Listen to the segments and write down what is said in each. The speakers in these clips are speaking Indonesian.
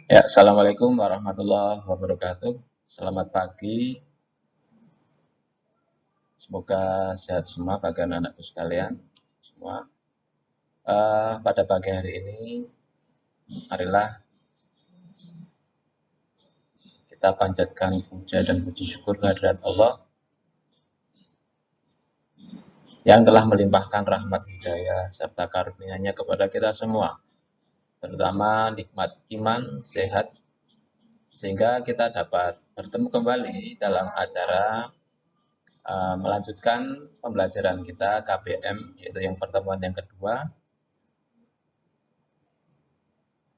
Ya, Assalamualaikum warahmatullahi wabarakatuh. Selamat pagi, semoga sehat semua bagi anak-anakku sekalian. Semua. Pada pagi hari ini, marilah kita panjatkan puja dan puji syukur kehadirat Allah yang telah melimpahkan rahmat hidayah serta karunia-Nya kepada kita semua, terutama nikmat iman, sehat, sehingga kita dapat bertemu kembali dalam acara melanjutkan pembelajaran kita KBM, yaitu yang pertemuan yang kedua,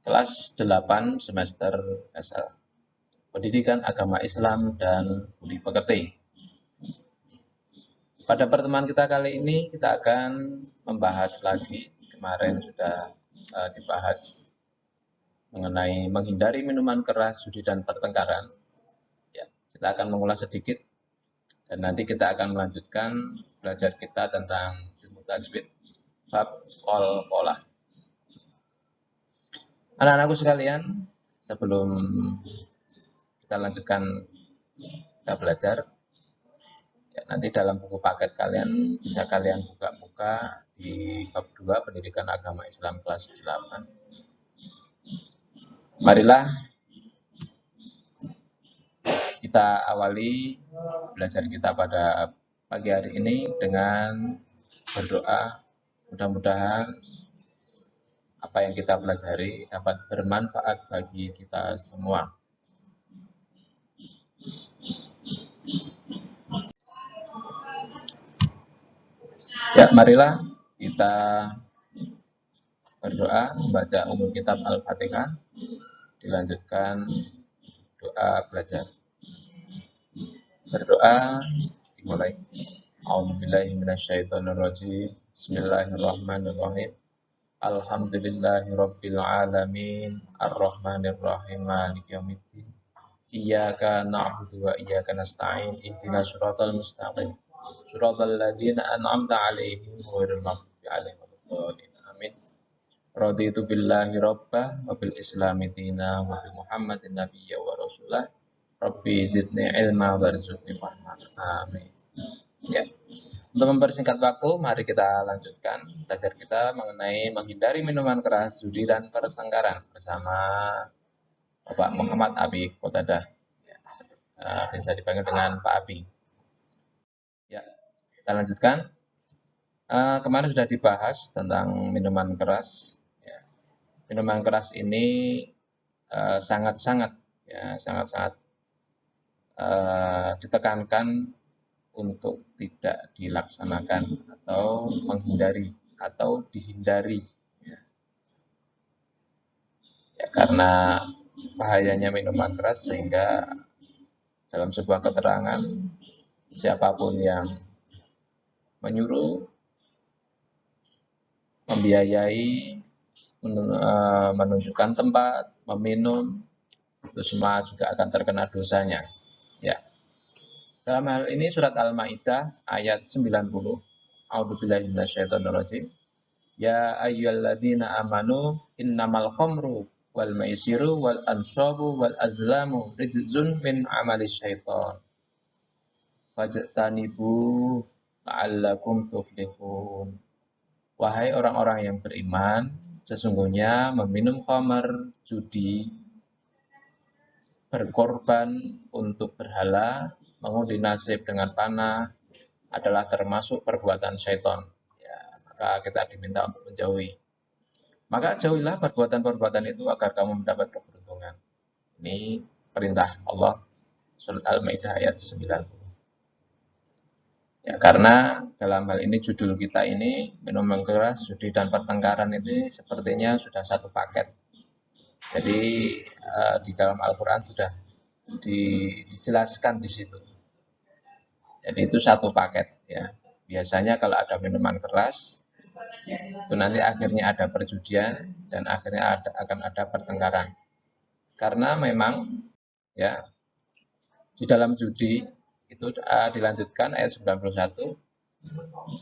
kelas 8 semester SL, Pendidikan Agama Islam dan Budi Pekerti. Pada pertemuan kita kali ini kita akan membahas lagi, kemarin sudah dibahas mengenai menghindari minuman keras, judi dan pertengkaran. Ya, kita akan mengulas sedikit dan nanti kita akan melanjutkan belajar kita tentang ilmu tajwid bab qol-qolah. Anak-anakku sekalian, sebelum kita lanjutkan kita belajar, ya, nanti dalam buku paket kalian bisa kalian buka-buka di bab 2 Pendidikan Agama Islam kelas 8. Marilah kita awali belajar kita pada pagi hari ini dengan berdoa. Mudah-mudahan apa yang kita pelajari dapat bermanfaat bagi kita semua. Ya, marilah kita berdoa, membaca umum kitab Al-Fatihah, dilanjutkan doa belajar. Berdoa dimulai. A'udzubillahi minasyaitonirrajim. Bismillahirrahmanirrahim. Alhamdulillahirabbil alamin, arrahmanirrahim, maliki yaumiddin. Iyyaka na'budu wa iyyaka nasta'in. Ihdinas siratal mustaqim. Shiratal ladzina an'amta 'alaihim ghairil maghdubi 'alaihim waladdallin. Amin. Raditu billahi rabbah wa bil islami dina wa bi Muhammadin nabiyya wa rasulah. Rabbi zidni ilma warzuqni fahma. Amin. Ya. Untuk mempersingkat waktu, mari kita lanjutkan belajar kita mengenai menghindari minuman keras, judi dan pertengkaran bersama Bapak Muhammad Abi Qatadah. Ya, bisa dipanggil dengan Pak Abi. Ya, kita lanjutkan. Kemarin sudah dibahas tentang minuman keras. Ya. Minuman keras ini sangat-sangat ditekankan untuk tidak dilaksanakan atau menghindari atau dihindari. Ya, karena bahayanya minuman keras sehingga dalam sebuah keterangan siapapun yang menyuruh, membiayai, menunjukkan tempat, meminum, itu semua juga akan terkena dosanya. Ya. Dalam hal ini surat Al-Maidah ayat 90. A'udzubillahi minasyaitonirrajim. Ya ayyuhalladzina amanu innamal khamru wal maisiru wal ansabu wal azlamu rijzun min amalis syaitan. Fajtanibu la'allakum tuflihun. Wahai orang-orang yang beriman, sesungguhnya meminum khamar, judi, berkorban untuk berhala, mengundi nasib dengan panah adalah termasuk perbuatan syaitan. Ya, maka kita diminta untuk menjauhi. Maka jauhilah perbuatan-perbuatan itu agar kamu mendapat keberuntungan. Ini perintah Allah, surat Al-Maidah ayat 90. Ya, karena dalam hal ini judul kita ini minuman keras, judi dan pertengkaran ini sepertinya sudah satu paket. Jadi di dalam Al-Quran sudah dijelaskan di situ. Jadi itu satu paket ya. Biasanya kalau ada minuman keras itu nanti akhirnya ada perjudian dan akhirnya akan ada pertengkaran. Karena memang ya di dalam judi itu dilanjutkan ayat 91,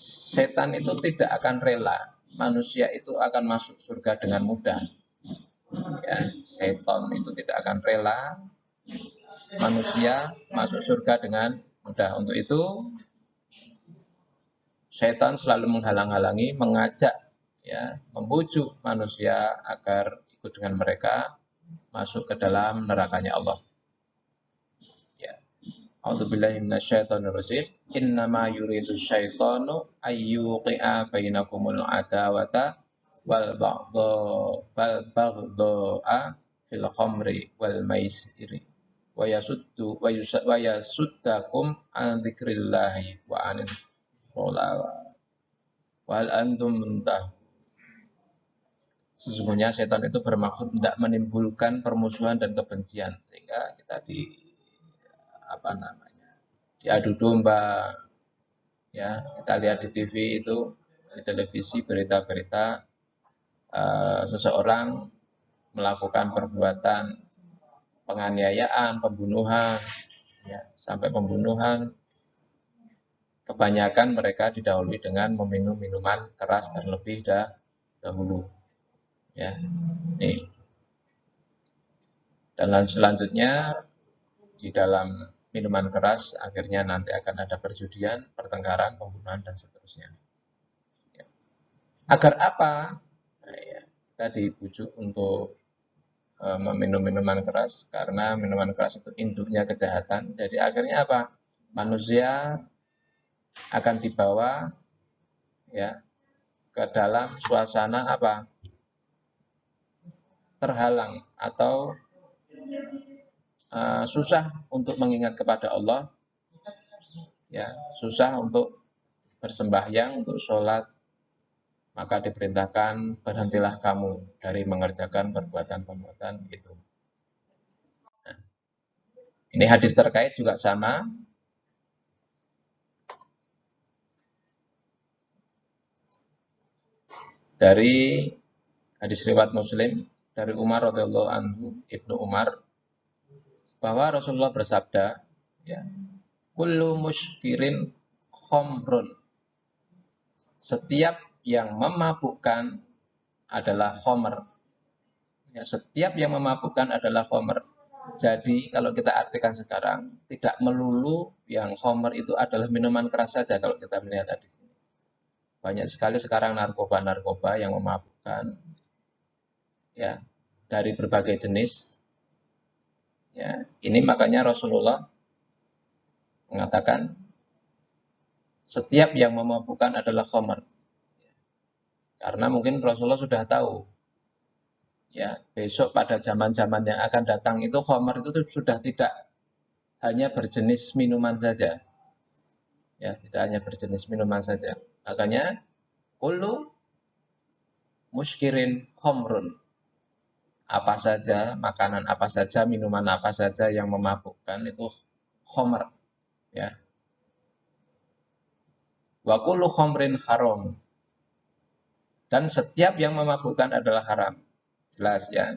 setan itu tidak akan rela manusia itu akan masuk surga dengan mudah. Ya, setan itu tidak akan rela manusia masuk surga dengan mudah. Untuk itu, setan selalu menghalang-halangi, mengajak, ya, membujuk manusia agar ikut dengan mereka masuk ke dalam nerakanya Allah. Ya. A'udzubillahi minasyaitonir rajim. Innama yuridu syaitanu ayyuqi'a bainakumul adawata wal baghdha'a fil khamri wal maisiri wa yasuddakum an dzikrillahi wa anis sholawat wa hal antum muntah. Sesungguhnya setan itu bermaksud tidak menimbulkan permusuhan dan kebencian sehingga kita diadu domba, ya, kita lihat di TV itu, di televisi berita-berita seseorang melakukan perbuatan penganiayaan, pembunuhan, ya, sampai pembunuhan. Kebanyakan mereka didahului dengan meminum minuman keras terlebih dahulu, ya. Nih. Dan selanjutnya di dalam minuman keras akhirnya nanti akan ada perjudian, pertengkaran, pembunuhan dan seterusnya. Ya. Agar apa? Nah, ya, kita dibujuk untuk meminum minuman keras karena minuman keras itu induknya kejahatan. Jadi akhirnya apa? Manusia akan dibawa, ya, ke dalam suasana apa? Terhalang atau susah untuk mengingat kepada Allah, ya, susah untuk bersembahyang, untuk sholat, maka diperintahkan berhentilah kamu dari mengerjakan perbuatan-perbuatan itu. Nah, ini hadis terkait juga sama. Dari hadis riwayat Muslim dari Umar radhiyallahu anhu, Ibnu Umar, bahwa Rasulullah bersabda, ya, kullu muskirin khomrun. Setiap yang memabukkan adalah khomer. Ya, setiap yang memabukkan adalah khomer. Jadi kalau kita artikan sekarang, tidak melulu yang khomer itu adalah minuman keras saja kalau kita melihat hadis ini. Banyak sekali sekarang narkoba-narkoba yang memabukkan, ya, dari berbagai jenis. Ya, ini makanya Rasulullah mengatakan setiap yang memabukkan adalah khomer. Karena mungkin Rasulullah sudah tahu, ya, besok pada zaman-zaman yang akan datang itu khomer itu sudah tidak hanya berjenis minuman saja. Ya, tidak hanya berjenis minuman saja. Makanya kullu muskirin khomrun. Apa saja, makanan apa saja, minuman apa saja yang memabukkan itu khomer, ya. Wa kullu khomrin haram. Dan setiap yang memabukkan adalah haram. Jelas, ya.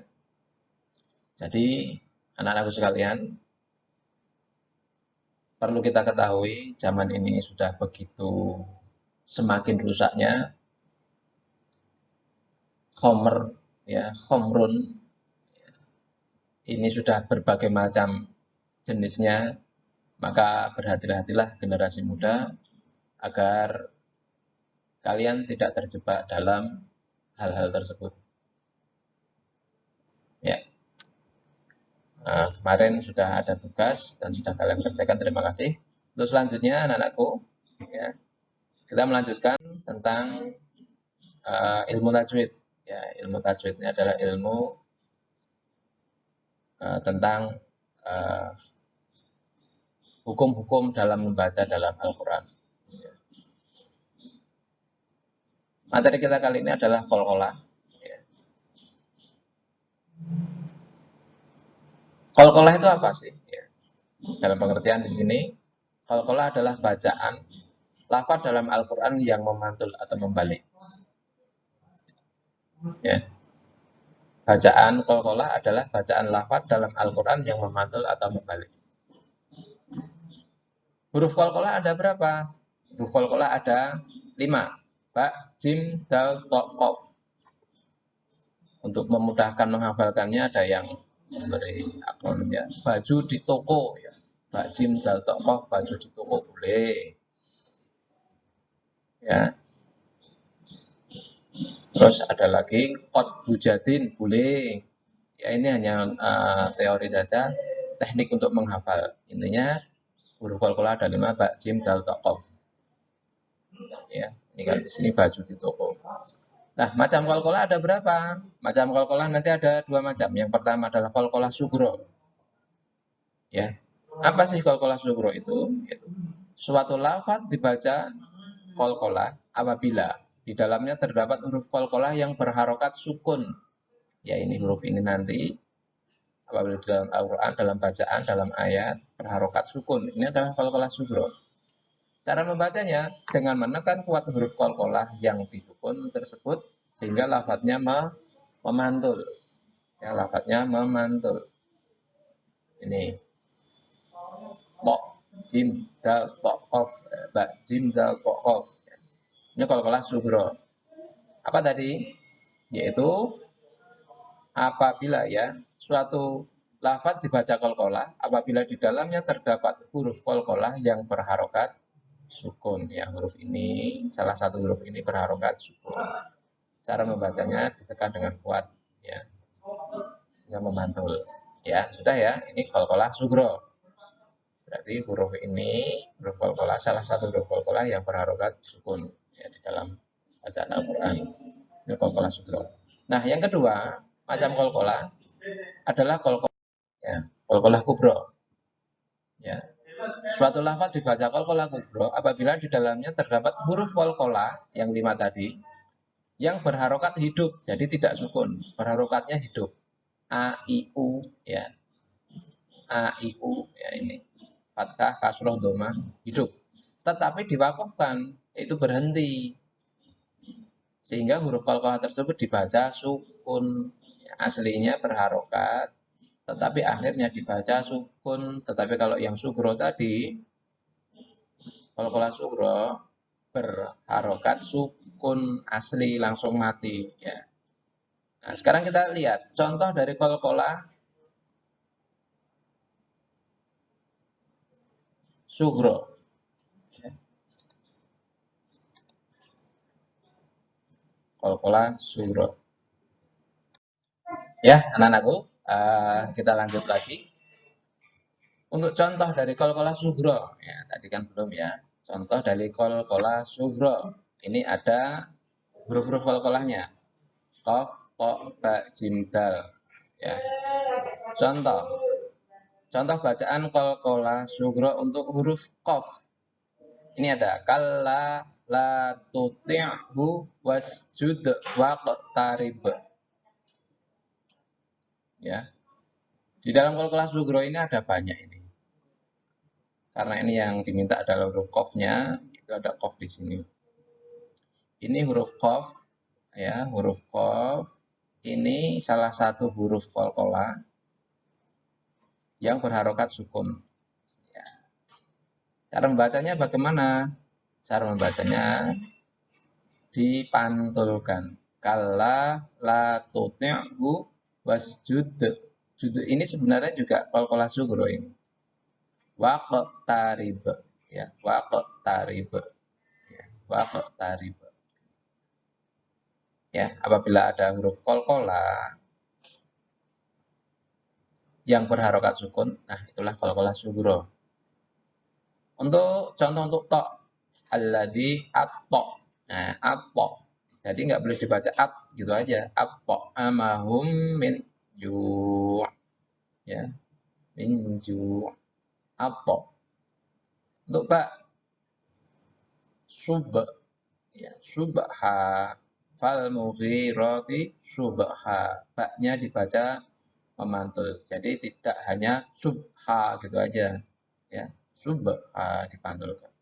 Jadi anak-anakku sekalian, perlu kita ketahui zaman ini sudah begitu semakin rusaknya khomer, ya, khomrun. Ini sudah berbagai macam jenisnya, maka berhati-hatilah generasi muda agar kalian tidak terjebak dalam hal-hal tersebut. Ya. Nah, kemarin sudah ada tugas dan sudah kalian kerjakan, terima kasih. Untuk selanjutnya anak-anakku, ya, kita melanjutkan tentang ilmu tajwid. Ya, ilmu tajwid ini adalah ilmu tentang hukum-hukum dalam membaca dalam Al-Quran. Materi kita kali ini adalah qalqalah. Ya. Qalqalah itu apa sih? Ya. Dalam pengertian di sini, qalqalah adalah bacaan lafaz dalam Al-Quran yang memantul atau membalik. Ya. Bacaan qalqalah adalah bacaan lafaz dalam Al-Quran yang memantul atau membalik. Huruf qalqalah ada berapa? Huruf qalqalah ada 5. Ba, jim, dal, to, qaf. Untuk memudahkan menghafalkannya ada yang memberi akronimnya baju di toko ya. Bajim dal tokoh baju di toko boleh. Ya. Terus ada lagi kot bujadin boleh. Ya ini hanya teori saja, teknik untuk menghafal. Intinya huruf qalqalah ada 5, bajim dal tokoh. Ya, ini kan di sini baju di toko. Nah, macam qalqalah ada berapa? Macam qalqalah nanti ada 2 macam. Yang pertama adalah qalqalah sugro. Ya. Apa sih qalqalah sugro itu? Yaitu suatu lafaz dibaca qalqalah apabila di dalamnya terdapat huruf qalqalah yang berharokat sukun. Ya, ini huruf ini nanti apabila di dalam Al-Quran, dalam bacaan, dalam ayat berharokat sukun. Ini adalah qalqalah sugro. Cara membacanya dengan menekan kuat huruf qalqalah yang disukun tersebut sehingga lafadznya memantul. Ya, lafadznya memantul. Ini tok, jim, dal, tok, kof, bak, jim, dal, tok, kof. Ini qalqalah sugro. Apa tadi? Yaitu apabila ya suatu lafadz dibaca qalqalah apabila di dalamnya terdapat huruf qalqalah yang berharokat sukun. Ya, huruf ini, salah satu huruf ini berharokat sukun. Cara membacanya ditekan dengan kuat, ya, yang memantul. Ya, sudah ya, ini qalqalah sugro. Berarti huruf ini, huruf qalqalah, salah satu huruf qalqalah yang berharokat sukun ya, di dalam bacaan Al-Quran. Ini qalqalah sugro. Nah, yang kedua, macam qalqalah adalah qalqalah kubro. Ya. Suatu lafaz dibaca qalqalah kubro apabila di dalamnya terdapat huruf qalqalah yang 5 tadi yang berharokat hidup, jadi tidak sukun, berharokatnya hidup. A, I, U, ya. A, I, U, ya ini. Fathah, kasroh, doma, hidup. Tetapi diwakafkan, itu berhenti. Sehingga huruf qalqalah tersebut dibaca sukun. Ya, aslinya berharokat, tetapi akhirnya dibaca sukun. Tetapi kalau yang sugro tadi, qalqalah sugro berharokat sukun asli langsung mati. Ya. Nah, sekarang kita lihat contoh dari qalqalah sugro. Qalqalah sugro. Ya, anak-anakku, kita lanjut lagi. Untuk contoh dari qalqalah sugro, ya tadi kan belum ya. Contoh dari qalqalah sugro. Ini ada huruf-huruf qalqalahnya. Qaf, qa, ba, jim, dal. Ya. Contoh. Contoh bacaan qalqalah sugro untuk huruf qaf. Ini ada kalla la tuti'hu wasjud waqtarib. Ya. Di dalam qalqalah sugro ini ada banyak ini. Karena ini yang diminta adalah huruf qafnya, itu ada qaf di sini. Ini huruf qaf, ya, huruf qaf. Ini salah satu huruf qalqalah yang berharokat sukun. Ya. Cara membacanya bagaimana? Cara membacanya dipantulkan. Kalla la tuti'hu wasjud. Judul ini sebenarnya juga qalqalah sugro ini. Waqtarib, ya, waqtarib, ya, waqtarib. Ya, apabila ada huruf qalqalah yang berharokat sukun, nah itulah qalqalah sugro. Untuk contoh untuk tok, alladzi at-tok. Nah, at-tok. Jadi nggak boleh dibaca at gitu aja. At-tok amahum min ju'. Ya, min ju'. At-tok. Untuk ba, sub, ya, subha, fal mughirati subha. Baknya dibaca memantul. Jadi tidak hanya subha gitu aja. Ya, subha dipantulkan.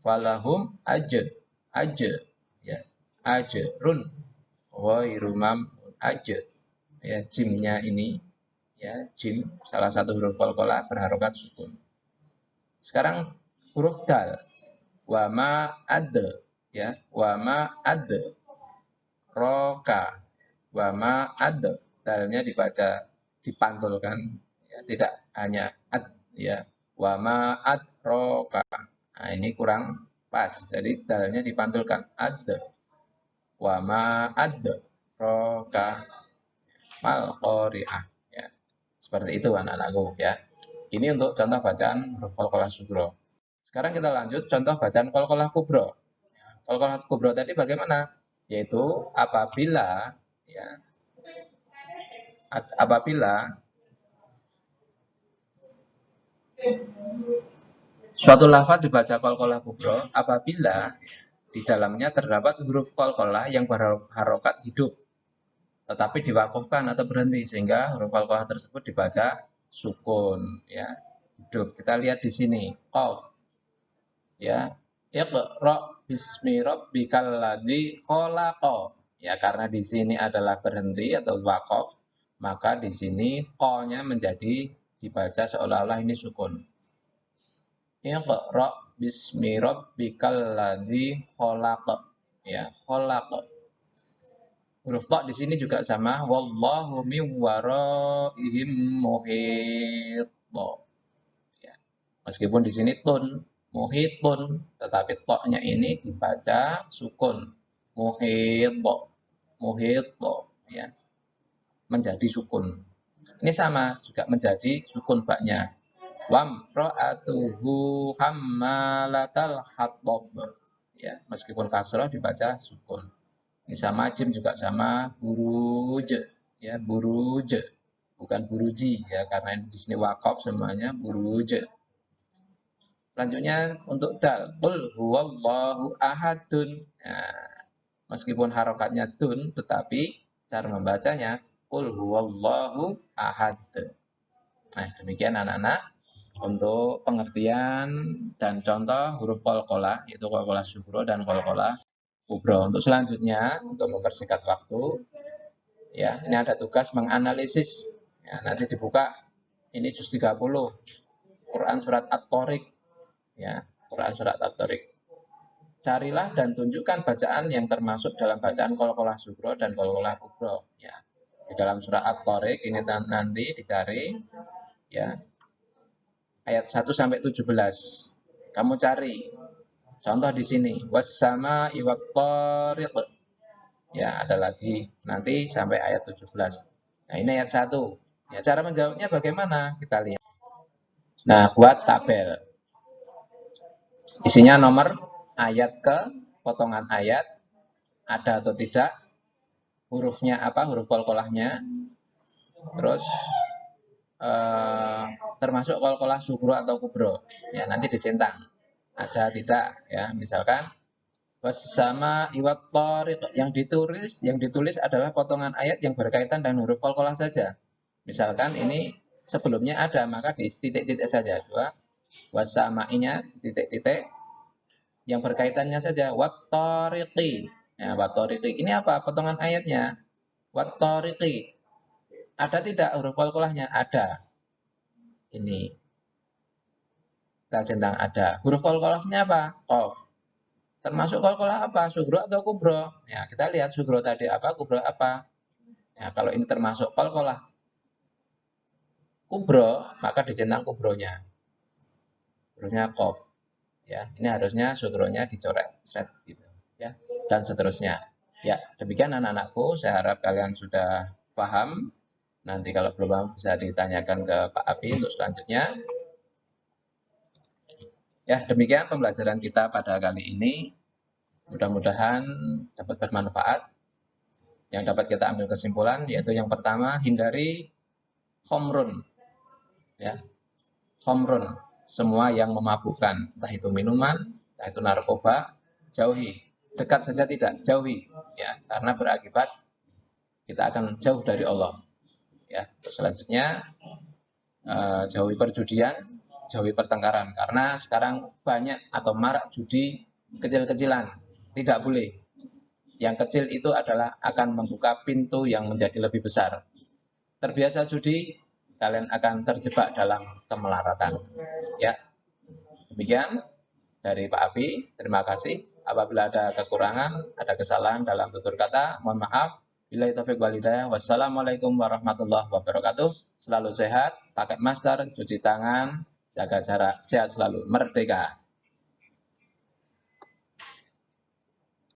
Falahum ajr, ajr, ya, ajrun, ghairu mamnun, ajr. Ya, jimnya ini, ya, jim salah satu huruf qalqalah berharokat sukun. Sekarang huruf dal, wama ad, ya, wama ad, roka, Wa ma'ad, dalnya dibaca dipantulkan, ya, tidak hanya ad, ya. Wa ma'ad roka. Nah, ini kurang pas. Jadi dalnya dipantulkan ad. Wa ma'ad roka mal qari'ah. Ya. Seperti itu anak-anakku ya. Ini untuk contoh bacaan huruf qalqalah sugro. Sekarang kita lanjut contoh bacaan qalqalah kubro. Qalqalah kubro tadi bagaimana? Yaitu apabila ya, apabila suatu lafaz dibaca qalqalah kubro apabila di dalamnya terdapat huruf qalqalah yang berharokat hidup tetapi diwakufkan atau berhenti sehingga huruf qalqalah tersebut dibaca sukun ya, hidup. Kita lihat di sini qaf ya, iqra bismi rabbikal ladzi khalaqa. Ya, karena di sini adalah berhenti atau wakaf, maka di sini q-nya menjadi dibaca seolah-olah ini sukun. Iqra bismi rabbikal ladzi khalaq. Ya, khalaq. Huruf ta di sini juga sama, wallahu min waraihim muhit. Ya. Meskipun di sini tun, muhitun, tetapi ta-nya ini dibaca sukun. Muhit, muhit, ya. Menjadi sukun. Ini sama juga menjadi sukun baknya. Wamra'atuhu hammalatal hatab. Ya, meskipun kasroh dibaca sukun. Ini sama jim juga sama buruj ya, buruj bukan buruji ya, karena di sini wakaf semuanya buruj. Selanjutnya untuk dal, qul huwallahu ahadun. Nah, meskipun harokatnya tun tetapi cara membacanya qul huwallahu ahad. Nah, demikian anak-anak untuk pengertian dan contoh huruf qalqalah, yaitu qalqalah sugro dan qalqalah kubro. Untuk selanjutnya, untuk mempersingkat waktu, ya, ini ada tugas menganalisis. Ya, nanti dibuka ini juz 30, Quran surat At-Thariq, ya, Quran surat At-Thariq. Carilah dan tunjukkan bacaan yang termasuk dalam bacaan qalqalah sugro dan qalqalah kubro. Ya, di dalam surat At-Thariq ini nanti dicari, ya, ayat 1 sampai 17. Kamu cari. Contoh di sini, wassama iwattariq. Ya, ada lagi nanti sampai ayat 17. Nah, ini ayat 1. Ya, cara menjawabnya bagaimana? Kita lihat. Nah, buat tabel. Isinya nomor ayat ke potongan ayat, ada atau tidak, hurufnya apa, huruf qalqalahnya, terus termasuk qalqalah sugro atau kubro. Ya, nanti dicentang. Ada tidak ya, misalkan bersama iwat tariq, yang ditulis adalah potongan ayat yang berkaitan dengan huruf qalqalah saja. Misalkan ini sebelumnya ada, maka di titik-titik saja. Dua, wasama-nya titik-titik yang berkaitannya saja. Wat tariqi. Ya, wat tariqi. Ini apa? Potongan ayatnya. Wat tariqi. Ada tidak huruf qalqalahnya? Ada. Ini. Kita centang ada. Huruf qalqalahnya apa? Qaf. Termasuk qalqalah apa? Sugro atau kubro? Ya, kita lihat sugro tadi apa, kubro apa. Ya, kalau ini termasuk qalqalah kubro, maka dicentang kubronya. Kubronya qaf. Ya, ini harusnya sugronya dicoret, seret gitu, ya, dan seterusnya. Ya, demikian anak-anakku, saya harap kalian sudah paham. Nanti kalau belum paham bisa ditanyakan ke Pak Abi untuk selanjutnya. Ya, demikian pembelajaran kita pada kali ini. Mudah-mudahan dapat bermanfaat. Yang dapat kita ambil kesimpulan yaitu yang pertama, hindari khomrun. Ya, khomrun, semua yang memabukkan, entah itu minuman, entah itu narkoba, jauhi. Dekat saja tidak, jauhi. Ya, karena berakibat kita akan jauh dari Allah. Ya, terus selanjutnya jauhi perjudian, jauhi pertengkaran, karena sekarang banyak atau marak judi kecil-kecilan. Tidak boleh. Yang kecil itu adalah akan membuka pintu yang menjadi lebih besar. Terbiasa judi, kalian akan terjebak dalam kemelaratan. Ya, demikian dari Pak Abi. Terima kasih. Apabila ada kekurangan, ada kesalahan dalam tutur kata, mohon maaf. Billahi taufiq wal hidayah. Wassalamualaikum warahmatullahi wabarakatuh. Selalu sehat, pakai masker, cuci tangan, jaga jarak, sehat selalu, merdeka.